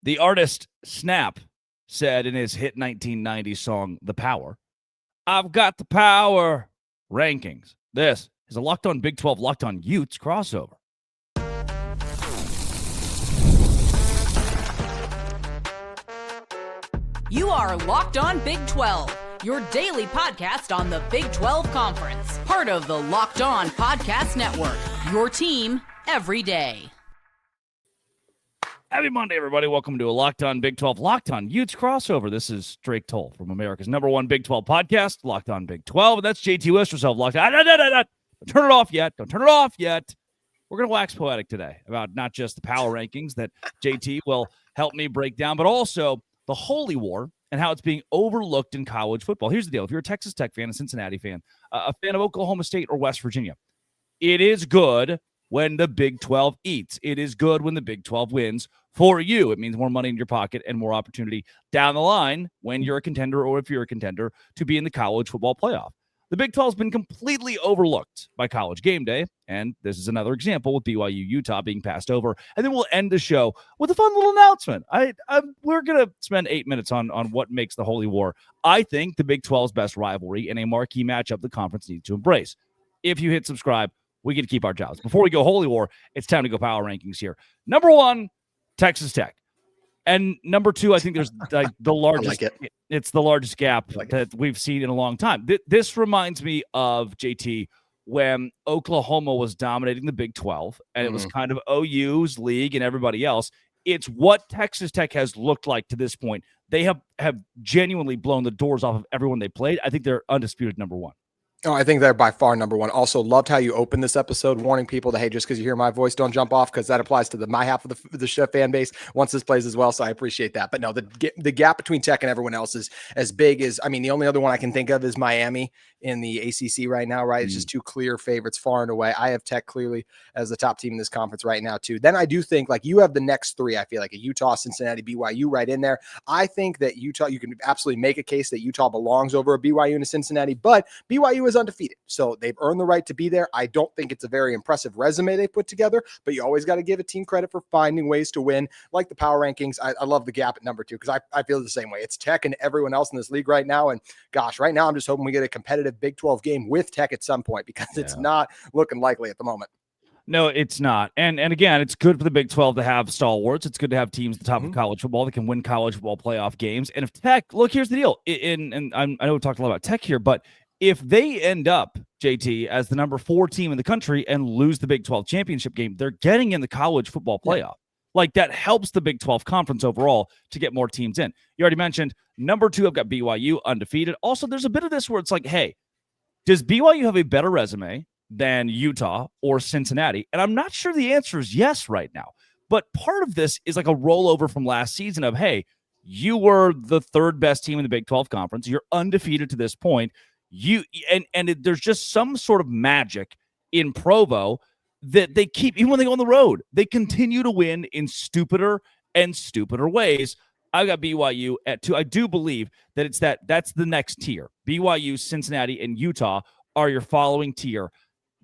The artist Snap said in his hit 1990 song, The Power, I've got the power. Rankings. This is a Locked On Big 12 Locked On Utes crossover. You are Locked On Big 12, your daily podcast on the Big 12 Conference. Part of the Locked On Podcast Network, your team every day. Happy Monday, everybody. Welcome to a Locked On Big 12 Locked On Utes crossover. This is Drake Toll from America's #1 Big 12 podcast, Locked On Big 12. And that's JT Wistill, Locked On. Don't turn it off yet. Don't turn it off yet. We're going to wax poetic today about not just the power rankings that JT will help me break down, but also the Holy War and how it's being overlooked in college football. Here's the deal. If you're a Texas Tech fan, a Cincinnati fan, a fan of Oklahoma State or West Virginia, it is good when the Big 12 eats. It is good when the Big 12 wins for you. It means more money in your pocket and more opportunity down the line when you're a contender or if you're a contender to be in the college football playoff. The Big 12 has been completely overlooked by College GameDay, and this is another example with BYU Utah being passed over. And then we'll end the show with a fun little announcement. We're going to spend 8 minutes on what makes the Holy War, I think, the Big 12's best rivalry and a marquee matchup the conference needs to embrace. If you hit subscribe, we get to keep our jobs. Before we go Holy War, it's time to go power rankings here. Number 1, Texas Tech. And number 2, I think there's like the largest. It's the largest gap that we've seen in a long time. This reminds me of JT when Oklahoma was dominating the Big 12, and it was kind of OU's league and everybody else. It's what Texas Tech has looked like to this point. They have genuinely blown the doors off of everyone they played. I think they're undisputed number 1. Oh, I think they're by far number 1. Also, loved how you opened this episode, warning people that, hey, just because you hear my voice, don't jump off, because that applies to my half of the show fan base once this plays as well. So I appreciate that. But no, the gap between Tech and everyone else is as big as, I mean, the only other one I can think of is Miami in the ACC right now, right? It's just two clear favorites far and away. I have Tech clearly as the top team in this conference right now, too. Then I do think, like, you have the next 3, I feel like a Utah, Cincinnati, BYU right in there. I think that Utah, you can absolutely make a case that Utah belongs over a BYU and a Cincinnati, but BYU is undefeated. So they've earned the right to be there. I don't think it's a very impressive resume they put together, but you always got to give a team credit for finding ways to win, like the power rankings. I love the gap at number 2 because I feel the same way. It's Tech and everyone else in this league right now. And gosh, right now I'm just hoping we get a competitive Big 12 game with Tech at some point because it's not looking likely at the moment. No, it's not. And again, it's good for the Big 12 to have stalwarts. It's good to have teams at the top of college football that can win college football playoff games. And if Tech, look, here's the deal. I know we talked a lot about Tech here, but if they end up, JT, as the number 4 team in the country and lose the Big 12 championship game, they're getting in the college football playoff. Yeah. Like, that helps the Big 12 conference overall to get more teams in. You already mentioned number 2, I've got BYU undefeated. Also, there's a bit of this where it's like, hey, does BYU have a better resume than Utah or Cincinnati? And I'm not sure the answer is yes right now. But part of this is like a rollover from last season of, hey, you were the 3rd best team in the Big 12 conference. You're undefeated to this point. There's just some sort of magic in Provo that they keep, even when they go on the road, they continue to win in stupider and stupider ways. I got BYU at 2. I do believe that that's the next tier. BYU, Cincinnati, and Utah are your following tier.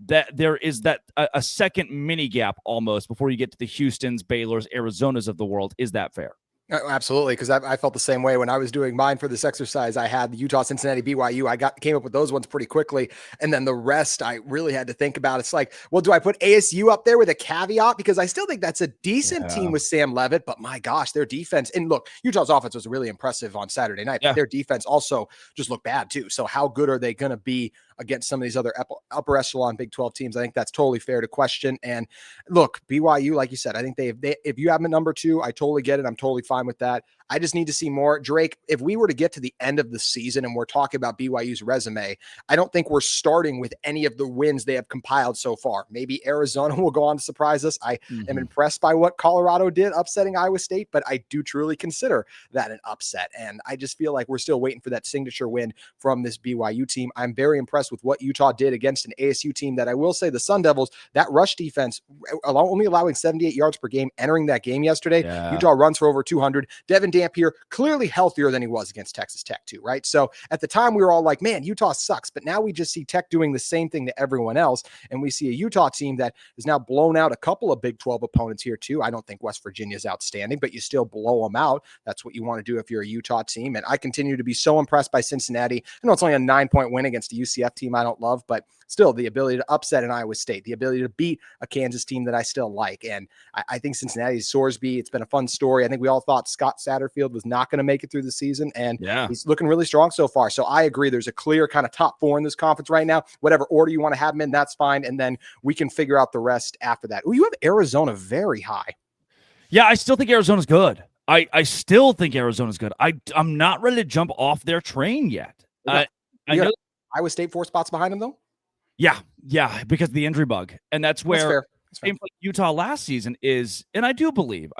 That there is a second mini gap almost before you get to the Houstons, Baylors, Arizonas of the world. Is that fair? Absolutely, because I felt the same way when I was doing mine for this exercise. I had the Utah, Cincinnati, BYU. Came up with those ones pretty quickly, and then the rest I really had to think about. It's like, well, do I put ASU up there with a caveat? Because I still think that's a decent team with Sam Leavitt, but my gosh, their defense, and look, Utah's offense was really impressive on Saturday night, but their defense also just looked bad too. So how good are they going to be against some of these other upper echelon Big 12 teams? I think that's totally fair to question. And look, BYU, like you said, I think if you have them at number 2, I totally get it. I'm totally fine with that. I just need to see more. Drake, if we were to get to the end of the season and we're talking about BYU's resume, I don't think we're starting with any of the wins they have compiled so far. Maybe Arizona will go on to surprise us. I am impressed by what Colorado did, upsetting Iowa State, but I do truly consider that an upset. And I just feel like we're still waiting for that signature win from this BYU team. I'm very impressed impressed with what Utah did against an ASU team that I will say the Sun Devils, that rush defense, only allowing 78 yards per game entering that game yesterday. Yeah. Utah runs for over 200. Devin Dampier, clearly healthier than he was against Texas Tech too, right? So at the time we were all like, man, Utah sucks. But now we just see Tech doing the same thing to everyone else. And we see a Utah team that has now blown out a couple of Big 12 opponents here too. I don't think West Virginia is outstanding, but you still blow them out. That's what you want to do if you're a Utah team. And I continue to be so impressed by Cincinnati. I know it's only a 9-point win against a UCF team I don't love, but still the ability to upset an Iowa State, the ability to beat a Kansas team that I still like. And I think Cincinnati's Sorsby, it's been a fun story. I think we all thought Scott Satterfield was not going to make it through the season, and he's looking really strong so far. So I agree. There's a clear kind of top 4 in this conference right now. Whatever order you want to have them in, that's fine. And then we can figure out the rest after that. Oh, you have Arizona very high. Yeah, I still think Arizona's good. I still think Arizona's good. I'm not ready to jump off their train yet. I know Iowa State 4 spots behind them though. Yeah, because of the injury bug. And that's where same like Utah last season is, and I do believe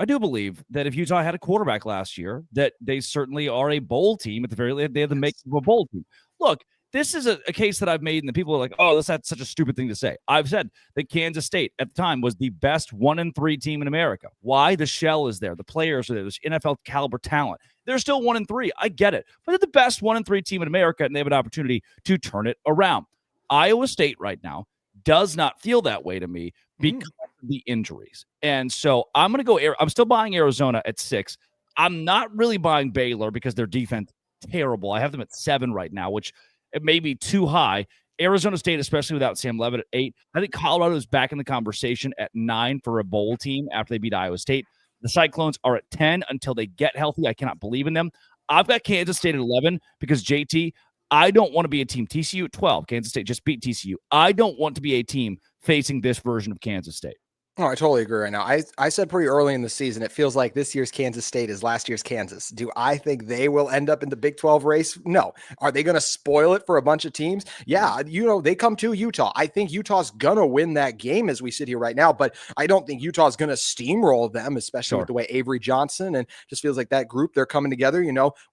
that if Utah had a quarterback last year, that they certainly are a bowl team. At the very least, they have the makings of a bowl team. Look, this is a case that I've made, and the people are like, oh, that's such a stupid thing to say. I've said that Kansas State at the time was the best 1-3 team in America. Why? The shell is there. The players are there. There's NFL caliber talent. They're still 1-3. I get it. But they're the best 1-3 team in America, and they have an opportunity to turn it around. Iowa State right now does not feel that way to me because of the injuries. And so I'm going to go I'm still buying Arizona at 6. I'm not really buying Baylor because their defense is terrible. I have them at 7 right now, which it may be too high. Arizona State, especially without Sam Levitt, at 8. I think Colorado is back in the conversation at 9 for a bowl team after they beat Iowa State. The Cyclones are at 10 until they get healthy. I cannot believe in them. I've got Kansas State at 11 because JT, I don't want to be a team. TCU at 12. Kansas State just beat TCU. I don't want to be a team facing this version of Kansas State. Oh, I totally agree right now. I said pretty early in the season, it feels like this year's Kansas State is last year's Kansas. Do I think they will end up in the Big 12 race? No. Are they going to spoil it for a bunch of teams? Yeah. They come to Utah. I think Utah's going to win that game as we sit here right now, but I don't think Utah's going to steamroll them, especially with the way Avery Johnson, and just feels like that group, they're coming together.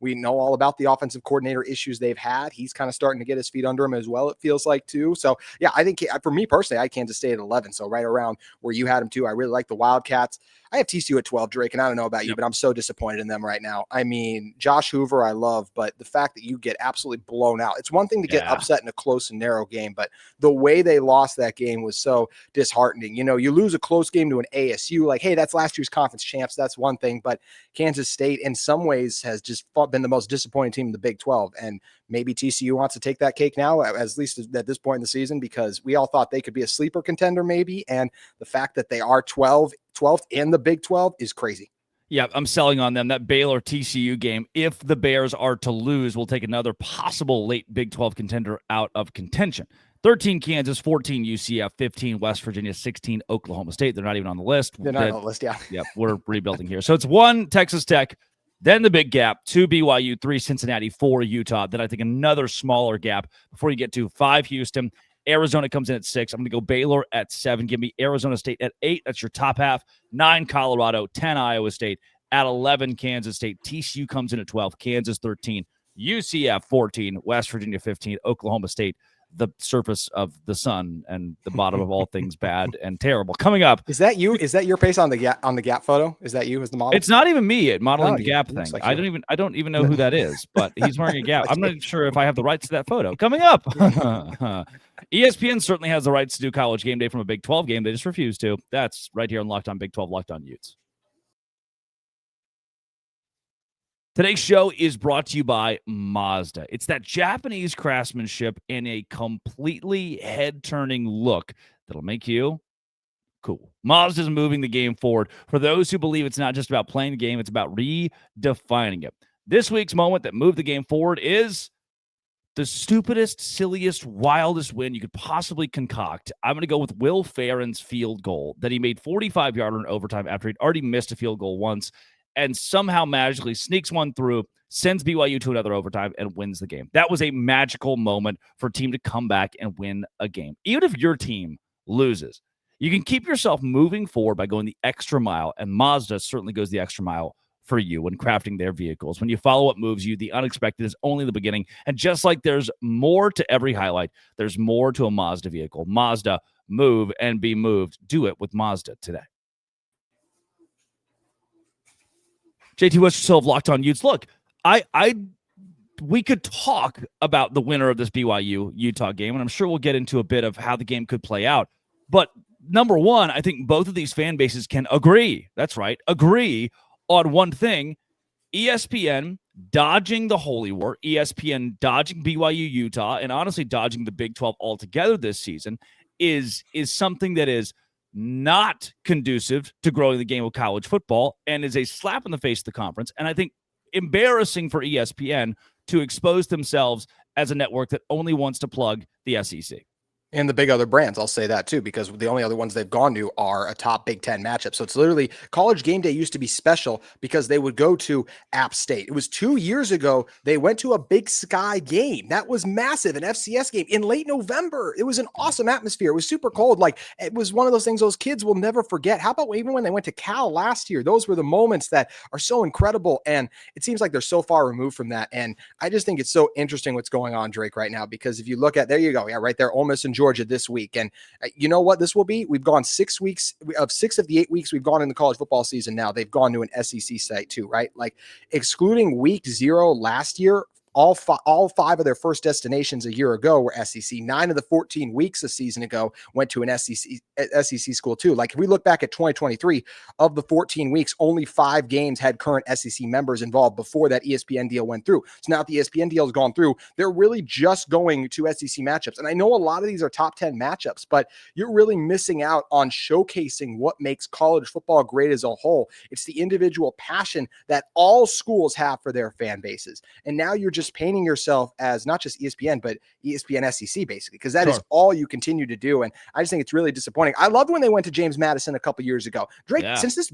We know all about the offensive coordinator issues they've had. He's kind of starting to get his feet under him as well, it feels like too. So yeah, I think for me personally, I had Kansas State at 11. So right around where you had them too. I really like the Wildcats. I have TCU at 12, Drake, and I don't know about you, but I'm so disappointed in them right now. I mean, Josh Hoover, I love, but the fact that you get absolutely blown out, it's one thing to get upset in a close and narrow game, but the way they lost that game was so disheartening. You lose a close game to an ASU, like, hey, that's last year's conference champs. That's one thing, but Kansas State in some ways has just been the most disappointing team in the Big 12. And maybe TCU wants to take that cake now, at least at this point in the season, because we all thought they could be a sleeper contender maybe. And the fact that they are 12th in the Big 12 is crazy. Yeah, I'm selling on them. That Baylor TCU game, if the Bears are to lose, will take another possible late Big 12 contender out of contention. 13 Kansas, 14 UCF, 15 West Virginia, 16 Oklahoma State. They're not even on the list. They're not on the list, yeah. Yep, we're rebuilding here. So it's 1 Texas Tech, then the big gap, 2 BYU, 3 Cincinnati, 4 Utah. Then I think another smaller gap before you get to 5 Houston. Arizona comes in at 6. I'm going to go Baylor at 7. Give me Arizona State at 8. That's your top half. 9 Colorado, 10 Iowa State. At 11, Kansas State. TCU comes in at 12. Kansas 13. UCF 14. West Virginia 15. Oklahoma State, the surface of the sun and the bottom of all things bad and terrible. Coming up. Is that you? Is that your face on the gap photo? Is that you as the model? It's not even me modeling the gap thing. Like I don't even know who that is, but he's wearing a gap. I'm not sure if I have the rights to that photo. Coming up. ESPN certainly has the rights to do College GameDay from a Big 12 game. They just refuse to. That's right here on Locked On Big 12, Locked On Utes. Today's show is brought to you by Mazda. It's that Japanese craftsmanship in a completely head-turning look that'll make you cool. Mazda is moving the game forward. For those who believe it's not just about playing the game, it's about redefining it. This week's moment that moved the game forward is the stupidest, silliest, wildest win you could possibly concoct. I'm going to go with Will Farron's field goal that he made 45-yarder in overtime after he'd already missed a field goal once, and somehow magically sneaks one through, sends BYU to another overtime, and wins the game. That was a magical moment for a team to come back and win a game. Even if your team loses, you can keep yourself moving forward by going the extra mile, and Mazda certainly goes the extra mile for you when crafting their vehicles. When you follow what moves you, the unexpected is only the beginning. And just like there's more to every highlight, there's more to a Mazda vehicle. Mazda, move and be moved. Do it with Mazda today. JT Wistill of Locked On Utes. Look, we could talk about the winner of this BYU Utah game, and I'm sure we'll get into a bit of how the game could play out. But number one, I think both of these fan bases can agree. That's right, agree on one thing: ESPN dodging the Holy War, ESPN dodging BYU Utah, and honestly dodging the Big 12 altogether this season is something that is not conducive to growing the game of college football and is a slap in the face of the conference. And I think embarrassing for ESPN to expose themselves as a network that only wants to plug the SEC. And the big other brands, I'll say that too, because the only other ones they've gone to are a top Big Ten matchup. So it's literally College GameDay used to be special because they would go to App State. It was 2 years ago. They went to a Big Sky game. That was massive, an FCS game in late November. It was an awesome atmosphere. It was super cold. Like, it was one of those things those kids will never forget. How about even when they went to Cal last year? Those were the moments that are so incredible. And it seems like they're so far removed from that. And I just think it's so interesting what's going on, Drake, right now, because if you look at, there you go. Yeah, right there, Ole Miss and Georgia this week. And you know what this will be? We've gone 6 weeks of 6 of the 8 weeks we've gone in the college football season. Now they've gone to an SEC site too, right? Like, excluding week 0 last year, all five of their first destinations a year ago were SEC. 9 of the 14 weeks a season ago went to an SEC school too. Like, if we look back at 2023, of the 14 weeks, only 5 games had current SEC members involved before that ESPN deal went through. So now that the ESPN deal has gone through, they're really just going to SEC matchups. And I know a lot of these are top 10 matchups, but you're really missing out on showcasing what makes college football great as a whole. It's the individual passion that all schools have for their fan bases. And now you're just painting yourself as not just ESPN, but ESPN SEC, basically, because that is all you continue to do. And I just think it's really disappointing. I loved when they went to James Madison a couple years ago. Drake, since this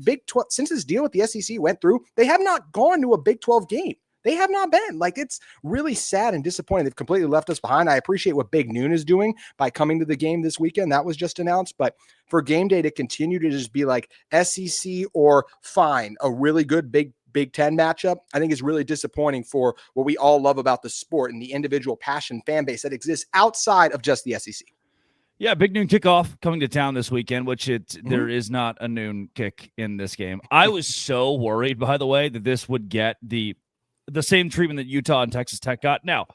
since this deal with the SEC went through, they have not gone to a Big 12 game. They have not been. Like, it's really sad and disappointing. They've completely left us behind. I appreciate what Big Noon is doing by coming to the game this weekend. That was just announced. But for Game Day to continue to just be like SEC or fine, a really good Big Ten matchup, I think is really disappointing for what we all love about the sport and the individual passion fan base that exists outside of just the SEC. Yeah, big noon kickoff coming to town this weekend, which there is not a noon kick in this game. I was so worried, by the way, that this would get the same treatment that Utah and Texas Tech got. Now,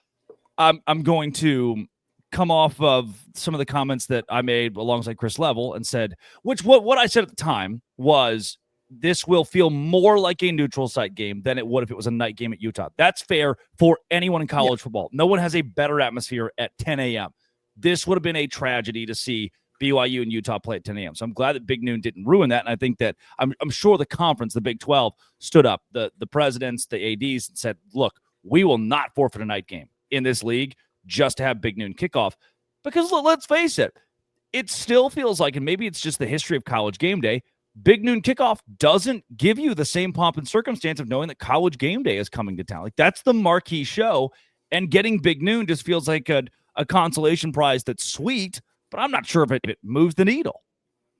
I'm going to come off of some of the comments that I made alongside Chris Level and said, what I said at the time was, this will feel more like a neutral site game than it would if it was a night game at Utah. That's fair for anyone in college football. No one has a better atmosphere at 10 a.m. This would have been a tragedy to see BYU and Utah play at 10 a.m. So I'm glad that Big Noon didn't ruin that. And I think that I'm sure the conference, the Big 12, stood up, the presidents, the ADs, and said, look, we will not forfeit a night game in this league just to have Big Noon kickoff. Because let's face it, it still feels like, and maybe it's just the history of College Game Day, Big Noon kickoff doesn't give you the same pomp and circumstance of knowing that College Game Day is coming to town. Like, that's the marquee show, and getting Big Noon just feels like a consolation prize that's sweet, but I'm not sure if it moves the needle.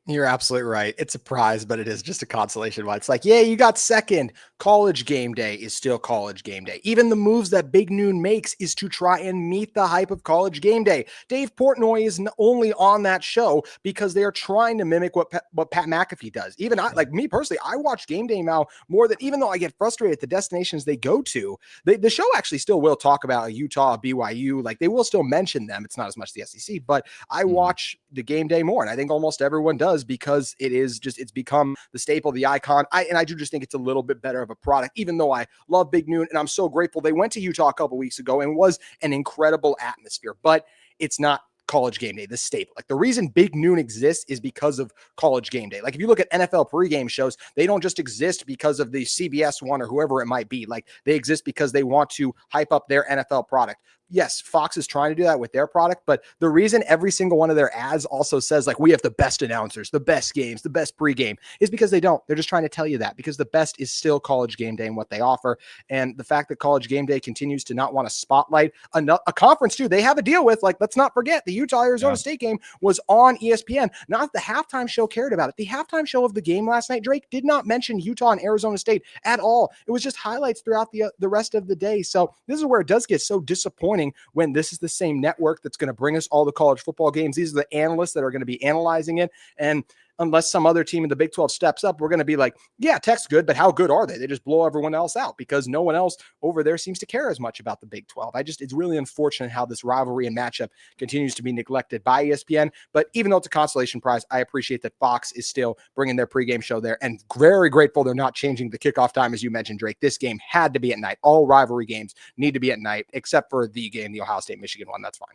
You're absolutely right. It's a prize, but it is just a consolation. It's like, yeah, you got second. College Game Day is still College Game Day. Even the moves that Big Noon makes is to try and meet the hype of College Game Day. Dave Portnoy is only on that show because they are trying to mimic what Pat McAfee does. Even like me personally, I watch Game Day now more than, even though I get frustrated at the destinations they go to, the show actually still will talk about Utah, BYU. Like, they will still mention them. It's not as much the SEC, but I watch the Game Day more. And I think almost everyone does, because it's become the staple, the icon. I do just think it's a little bit better of a product, even though I love Big Noon. And I'm so grateful they went to Utah a couple weeks ago and was an incredible atmosphere, but it's not College Game Day, the staple. Like, the reason Big Noon exists is because of College Game Day. Like, if you look at NFL pregame shows, they don't just exist because of the CBS one or whoever it might be. Like, they exist because they want to hype up their NFL product. yes, Fox is trying to do that with their product, but the reason every single one of their ads also says like, we have the best announcers, the best games, the best pregame, is because they don't. They're just trying to tell you that, because the best is still College GameDay and what they offer. And the fact that College GameDay continues to not want to spotlight a conference too, they have a deal with, like, let's not forget the Utah-Arizona State game was on ESPN. Not the halftime show cared about it. The halftime show of the game last night, Drake, did not mention Utah and Arizona State at all. It was just highlights throughout the rest of the day. So this is where it does get so disappointing when this is the same network that's going to bring us all the college football games. These are the analysts that are going to be analyzing it. And unless some other team in the Big 12 steps up, we're going to be like, yeah, Tech's good, but how good are they? They just blow everyone else out because no one else over there seems to care as much about the Big 12. It's really unfortunate how this rivalry and matchup continues to be neglected by ESPN. But even though it's a consolation prize, I appreciate that Fox is still bringing their pregame show there, and very grateful they're not changing the kickoff time, as you mentioned, Drake. This game had to be at night. All rivalry games need to be at night, except for the game, the Ohio State-Michigan one. That's fine.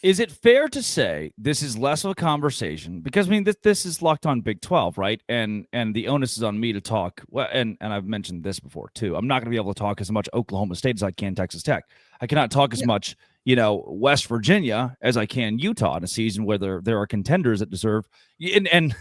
Is it fair to say this is less of a conversation? Because, I mean, this is Locked On Big 12, right? And the onus is on me to talk. Well, and I've mentioned this before, too. I'm not going to be able to talk as much Oklahoma State as I can Texas Tech. I cannot talk as much, West Virginia as I can Utah in a season where there are contenders that deserve. And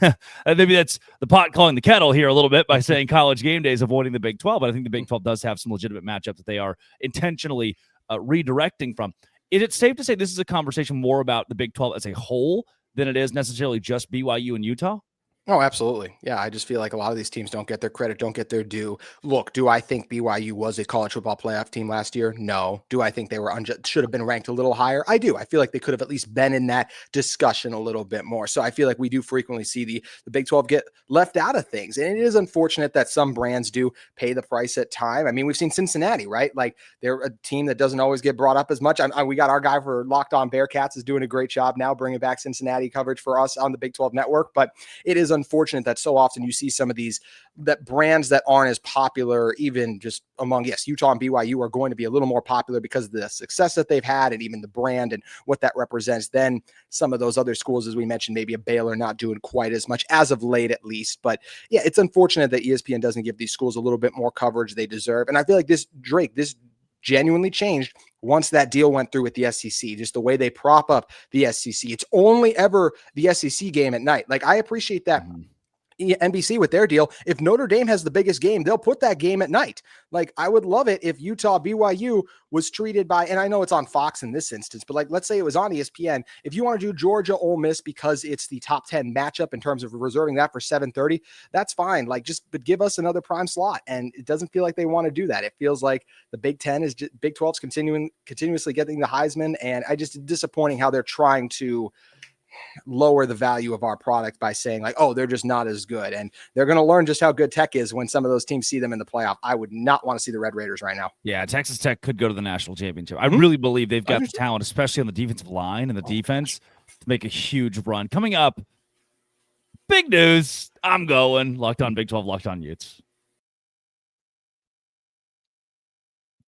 maybe that's the pot calling the kettle here a little bit by saying College GameDay is avoiding the Big 12. But I think the Big 12 does have some legitimate matchups that they are intentionally redirecting from. Is it safe to say this is a conversation more about the Big 12 as a whole than it is necessarily just BYU and Utah? Oh, absolutely. Yeah, I just feel like a lot of these teams don't get their credit, don't get their due. Look, do I think BYU was a college football playoff team last year? No. Do I think they were should have been ranked a little higher? I do. I feel like they could have at least been in that discussion a little bit more. So I feel like we do frequently see the Big 12 get left out of things. And it is unfortunate that some brands do pay the price at time. I mean, we've seen Cincinnati, right? Like, they're a team that doesn't always get brought up as much. We got our guy for Locked On Bearcats is doing a great job now bringing back Cincinnati coverage for us on the Big 12 network. But it is unfortunate that so often you see some of these that brands that aren't as popular, even just among, Utah and BYU are going to be a little more popular because of the success that they've had and even the brand and what that represents. Then some of those other schools, as we mentioned, maybe a Baylor not doing quite as much as of late, at least. But yeah, it's unfortunate that ESPN doesn't give these schools a little bit more coverage they deserve. And I feel like this genuinely changed once that deal went through with the SEC, just the way they prop up the SEC. It's only ever the SEC game at night. Like, I appreciate that. NBC with their deal, if Notre Dame has the biggest game, they'll put that game at night. Like, I would love it if Utah BYU was treated by, and I know it's on Fox in this instance, but like, let's say it was on ESPN. If you want to do Georgia Ole Miss because it's the top 10 matchup in terms of reserving that for 7:30, that's fine. Like, but give us another prime slot. And it doesn't feel like they want to do that. It feels like the Big 10 is Big 12's continuously getting the Heisman. And disappointing how they're trying to lower the value of our product by saying like, oh, they're just not as good. And they're going to learn just how good Tech is when some of those teams see them in the playoff. I would not want to see the Red Raiders right now. Yeah, Texas Tech could go to the national championship. I really believe they've got the talent, especially on the defensive line and the defense, to make a huge run. Coming up, big news. I'm going. Locked On Big 12, Locked On Utes.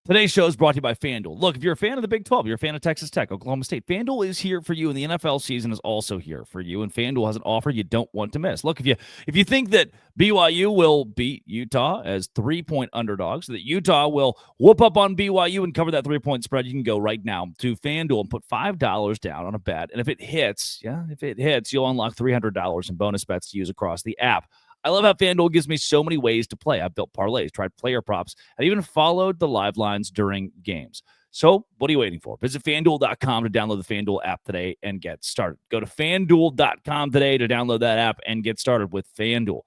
Today's show is brought to you by FanDuel. Look, if you're a fan of the Big 12, you're a fan of Texas Tech, Oklahoma State, FanDuel is here for you, and the NFL season is also here for you, and FanDuel has an offer you don't want to miss. Look, if you think that BYU will beat Utah as 3-point underdogs, that Utah will whoop up on BYU and cover that 3-point spread, you can go right now to FanDuel and put $5 down on a bet, and if it hits, you'll unlock $300 in bonus bets to use across the app. I love how FanDuel gives me so many ways to play. I've built parlays, tried player props, and even followed the live lines during games. So what are you waiting for? Visit FanDuel.com to download the FanDuel app today and get started. Go to FanDuel.com today to download that app and get started with FanDuel.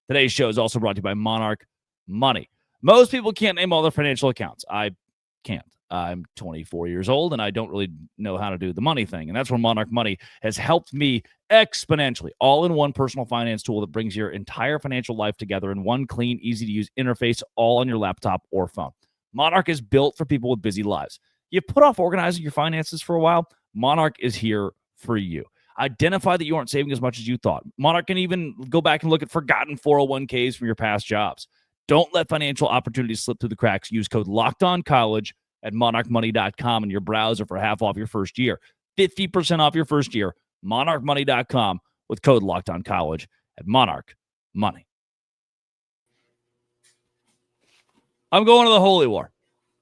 Today's show is also brought to you by Monarch Money. Most people can't name all their financial accounts. I can't. I'm 24 years old, and I don't really know how to do the money thing. And that's where Monarch Money has helped me exponentially. All-in-one personal finance tool that brings your entire financial life together in one clean, easy-to-use interface, all on your laptop or phone. Monarch is built for people with busy lives. You put off organizing your finances for a while, Monarch is here for you. Identify that you aren't saving as much as you thought. Monarch can even go back and look at forgotten 401ks from your past jobs. Don't let financial opportunities slip through the cracks. Use code LOCKEDONCOLLEGE at monarchmoney.com in your browser for half off your first year. 50% off your first year. monarchmoney.com with code LOCKEDONCOLLEGE at Monarch Money. I'm going to the Holy War.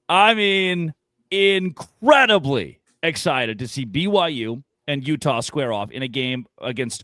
I mean, incredibly excited to see BYU and Utah square off in a game against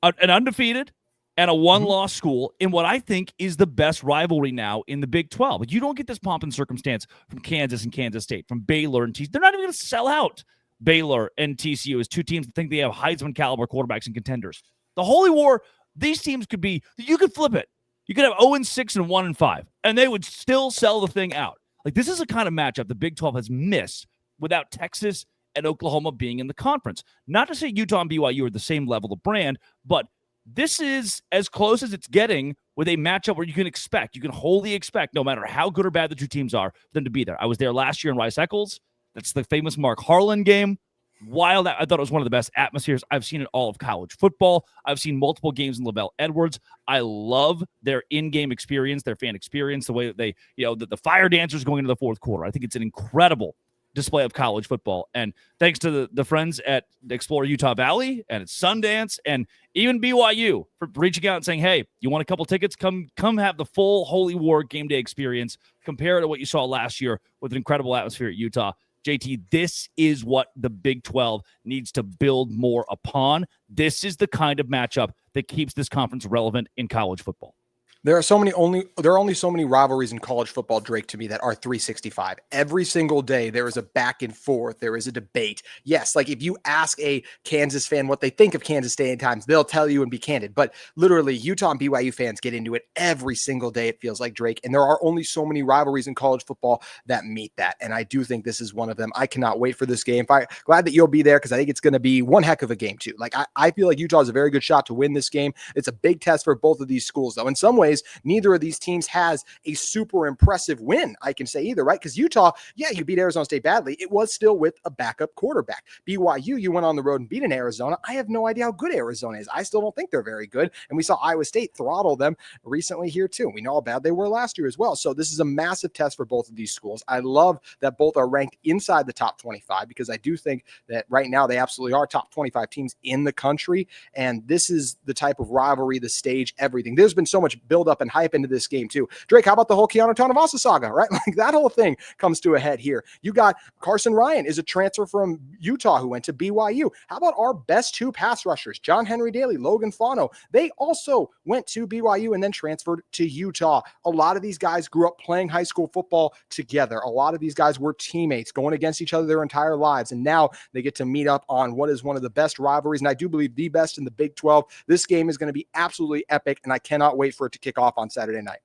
an undefeated and a one-loss school in what I think is the best rivalry now in the Big 12. But you don't get this pomp and circumstance from Kansas and Kansas State, from Baylor and TCU. They're not even going to sell out Baylor and TCU as two teams that think they have Heisman-caliber quarterbacks and contenders. The Holy War, these teams could be – you could flip it. You could have 0-6 and 1-5, and they would still sell the thing out. Like, this is a kind of matchup the Big 12 has missed without Texas and Oklahoma being in the conference. Not to say Utah and BYU are the same level of brand, but this is as close as it's getting with a matchup where you can wholly expect, no matter how good or bad the two teams are, for them to be there. I was there last year in Rice-Eccles. That's the famous Mark Harlan game. Wild. I thought it was one of the best atmospheres I've seen in all of college football. I've seen multiple games in LaVell Edwards. I love their in-game experience, their fan experience, the way that they, the fire dancers going into the fourth quarter. I think it's an incredible display of college football. And thanks to the friends at Explore Utah Valley and at Sundance and even BYU for reaching out and saying, hey, you want a couple tickets? Come have the full Holy War game day experience. Compare it to what you saw last year with an incredible atmosphere at Utah. JT, this is what the Big 12 needs to build more upon. This is the kind of matchup that keeps this conference relevant in college football. There are only so many rivalries in college football, Drake, to me, that are 365. Every single day, there is a back and forth. There is a debate. Yes, like if you ask a Kansas fan what they think of Kansas State at times, they'll tell you and be candid. But literally, Utah and BYU fans get into it every single day, it feels like, Drake. And there are only so many rivalries in college football that meet that. And I do think this is one of them. I cannot wait for this game. Glad that you'll be there because I think it's going to be one heck of a game, too. Like, I feel like Utah has a very good shot to win this game. It's a big test for both of these schools, though. In some ways, neither of these teams has a super impressive win, I can say either, right? Because Utah, yeah, you beat Arizona State badly. It was still with a backup quarterback. BYU, you went on the road and beat an Arizona. I have no idea how good Arizona is. I still don't think they're very good. And we saw Iowa State throttle them recently here too. We know how bad they were last year as well. So this is a massive test for both of these schools. I love that both are ranked inside the top 25 because I do think that right now they absolutely are top 25 teams in the country. And this is the type of rivalry, the stage, everything. There's been so much buildup and hype into this game too. Drake, how about the whole Keanu Tonavasa saga, right? Like that whole thing comes to a head here. You got Carson Ryan is a transfer from Utah who went to BYU. How about our best two pass rushers, John Henry Daly, Logan Fano? They also went to BYU and then transferred to Utah. A lot of these guys grew up playing high school football together. A lot of these guys were teammates going against each other their entire lives. And now they get to meet up on what is one of the best rivalries. And I do believe the best in the Big 12. This game is going to be absolutely epic. And I cannot wait for it to kick off on Saturday night.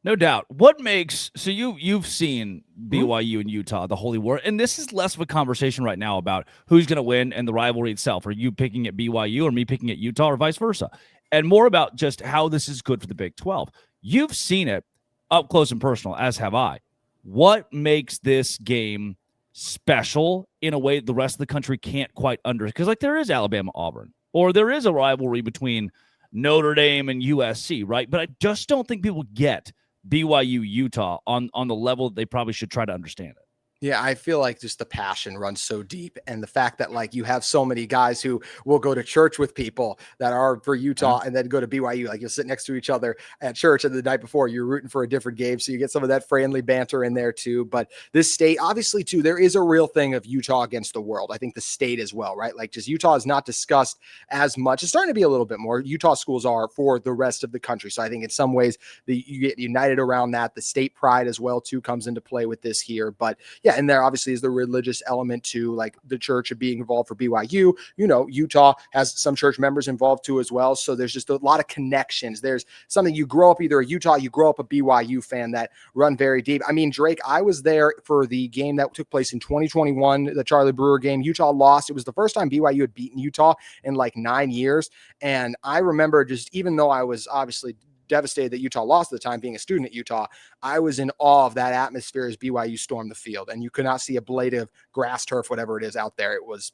No doubt. What makes so you've seen BYU and Utah, the Holy War, and this is less of a conversation right now about who's going to win and the rivalry itself. Are you picking at BYU or me picking at Utah or vice versa? And more about just how this is good for the Big 12. You've seen it up close and personal, as have I. What makes this game special in a way the rest of the country can't quite because like there is Alabama-Auburn, or there is a rivalry between Notre Dame and USC, right? But I just don't think people get BYU Utah on the level that they probably should try to understand it. Yeah, I feel like just the passion runs so deep. And the fact that like you have so many guys who will go to church with people that are for Utah and then go to BYU, like you'll sit next to each other at church and the night before you're rooting for a different game. So you get some of that friendly banter in there too. But this state, obviously too, there is a real thing of Utah against the world. I think the state as well, right? Like just Utah is not discussed as much. It's starting to be a little bit more. Utah schools are for the rest of the country. So I think in some ways you get united around that. The state pride as well too comes into play with this here. But yeah, and there obviously is the religious element to like the church being involved for BYU. You know, Utah has some church members involved too as well. So there's just a lot of connections. There's something you grow up either a Utah, you grow up a BYU fan that run very deep. I mean, Drake, I was there for the game that took place in 2021, the Charlie Brewer game. Utah lost. It was the first time BYU had beaten Utah in like 9 years. And I remember just, even though I was obviously devastated that Utah lost at the time, being a student at Utah, I was in awe of that atmosphere as BYU stormed the field, and you could not see a blade of grass, turf, whatever it is out there. It was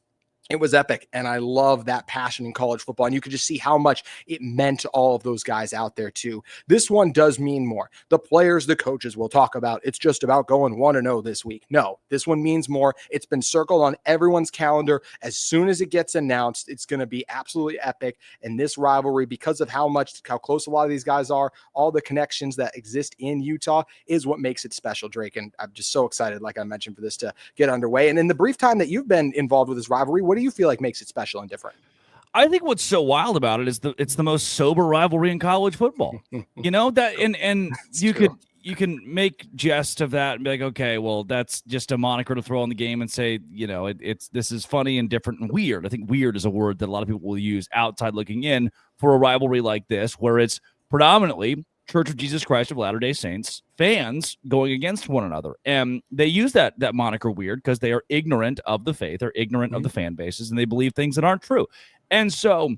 It was epic, and I love that passion in college football, and you could just see how much it meant to all of those guys out there too. This one does mean more. The players, the coaches will talk about it's just about going 1-0 this week. No, this one means more. It's been circled on everyone's calendar. As soon as it gets announced, it's going to be absolutely epic, and this rivalry, because of how close a lot of these guys are, all the connections that exist in Utah, is what makes it special, Drake, and I'm just so excited, like I mentioned, for this to get underway. And in the brief time that you've been involved with this rivalry, what do you feel like makes it special and different? I think what's so wild about it is it's the most sober rivalry in college football. You know that, and you can make jest of that and be like, okay, well, that's just a moniker to throw on the game and say, this is funny and different and weird. I think weird is a word that a lot of people will use outside looking in for a rivalry like this, where it's predominantly Church of Jesus Christ of Latter-day Saints fans going against one another. And they use that moniker weird because they are ignorant of the faith, or ignorant of the fan bases, and they believe things that aren't true. And so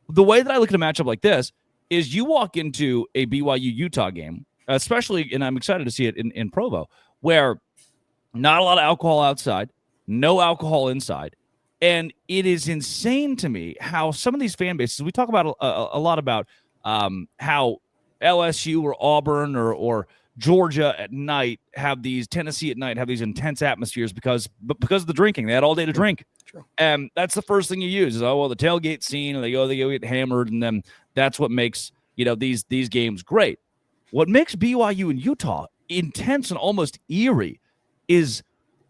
the way that I look at a matchup like this is you walk into a BYU-Utah game, especially, and I'm excited to see it in Provo, where not a lot of alcohol outside, no alcohol inside. And it is insane to me how some of these fan bases, we talk about a lot about how LSU or Auburn or Georgia at night have these, Tennessee at night have these intense atmospheres because of the drinking. They had all day to drink. True. And that's the first thing you use is, the tailgate scene, and they go get hammered, and then that's what makes, these games great. What makes BYU and Utah intense and almost eerie is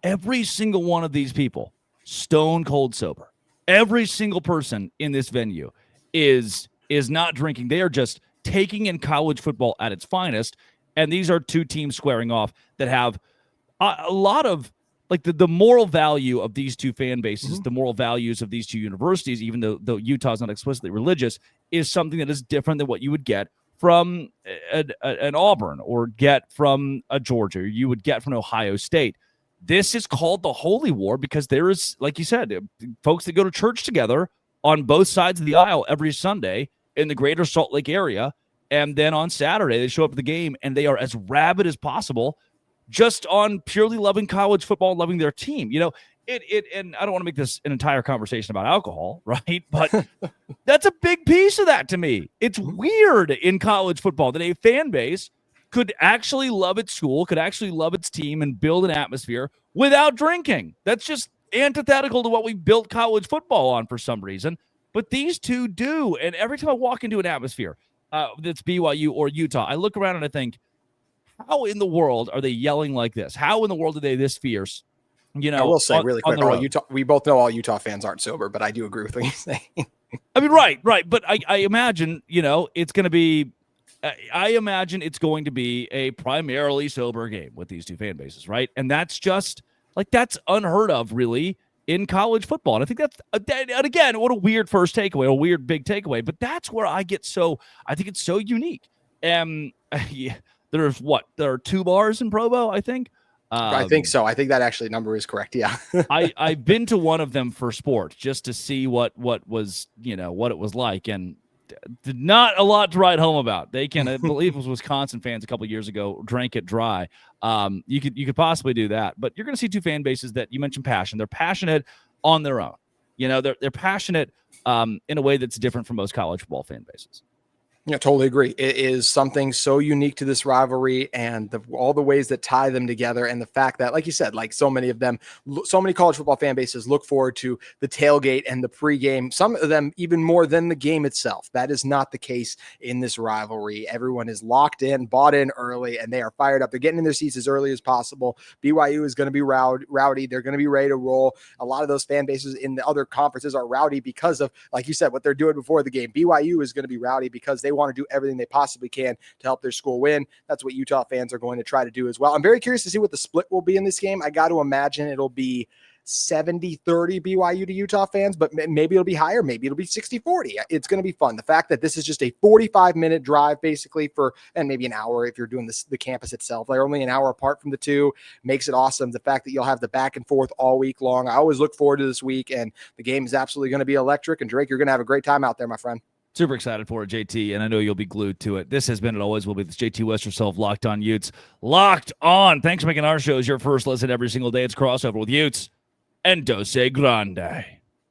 every single one of these people stone cold sober. Every single person in this venue is not drinking. They are just taking in college football at its finest. And these are two teams squaring off that have a lot of, like, the moral value of these two fan bases, the moral values of these two universities, even though Utah's not explicitly religious, is something that is different than what you would get from an Auburn or get from a Georgia, or you would get from Ohio State. This is called the Holy War because there is, like you said, folks that go to church together on both sides of the aisle every Sunday in the greater Salt Lake area. And then on Saturday, they show up at the game and they are as rabid as possible just on purely loving college football and loving their team. And I don't want to make this an entire conversation about alcohol, right? But that's a big piece of that to me. It's weird in college football that a fan base could actually love its school, could actually love its team and build an atmosphere without drinking. That's just antithetical to what we built college football on for some reason. But these two do. And every time I walk into an atmosphere that's BYU or Utah, I look around and I think, how in the world are they yelling like this? How in the world are they this fierce? I will say really quick, we both know all Utah fans aren't sober, but I do agree with what you're saying. I mean, right. But I imagine, it's going to be, I imagine it's going to be a primarily sober game with these two fan bases, right? And that's just, that's unheard of, really, in college football. And I think that's, and again, what a weird first takeaway, a weird big takeaway, but that's where I think it's so unique. There are 2 bars in Provo, I think. I think so. I think that actually number is correct. Yeah. I've been to one of them for sport just to see what was, what it was like. And not a lot to write home about. They can, I believe it was Wisconsin fans a couple of years ago, drank it dry. You could possibly do that, but you're going to see two fan bases that you mentioned passion. They're passionate on their own. They're passionate in a way that's different from most college football fan bases. Yeah, totally agree. It is something so unique to this rivalry and all the ways that tie them together. And the fact that, like you said, so many college football fan bases look forward to the tailgate and the pregame, some of them even more than the game itself. That is not the case in this rivalry. Everyone is locked in, bought in early, and they are fired up. They're getting in their seats as early as possible. BYU is going to be rowdy. They're going to be ready to roll. A lot of those fan bases in the other conferences are rowdy because of, like you said, what they're doing before the game. BYU is going to be rowdy because they want to do everything they possibly can to help their school win. That's what Utah fans are going to try to do as well. I'm very curious to see what the split will be in this game. I got to imagine it'll be 70-30 BYU to Utah fans, but maybe it'll be higher. Maybe it'll be 60-40. It's going to be fun. The fact that this is just a 45-minute drive basically and maybe an hour if you're doing the campus itself. They're only an hour apart from the two makes it awesome. The fact that you'll have the back and forth all week long. I always look forward to this week, and the game is absolutely going to be electric. And Drake, you're going to have a great time out there, my friend. Super excited for it, JT, and I know you'll be glued to it. This has been and always will be this JT West yourself, Locked On Utes. Locked On. Thanks for making our shows your first listen every single day. It's Crossover with Utes and Dose Grande.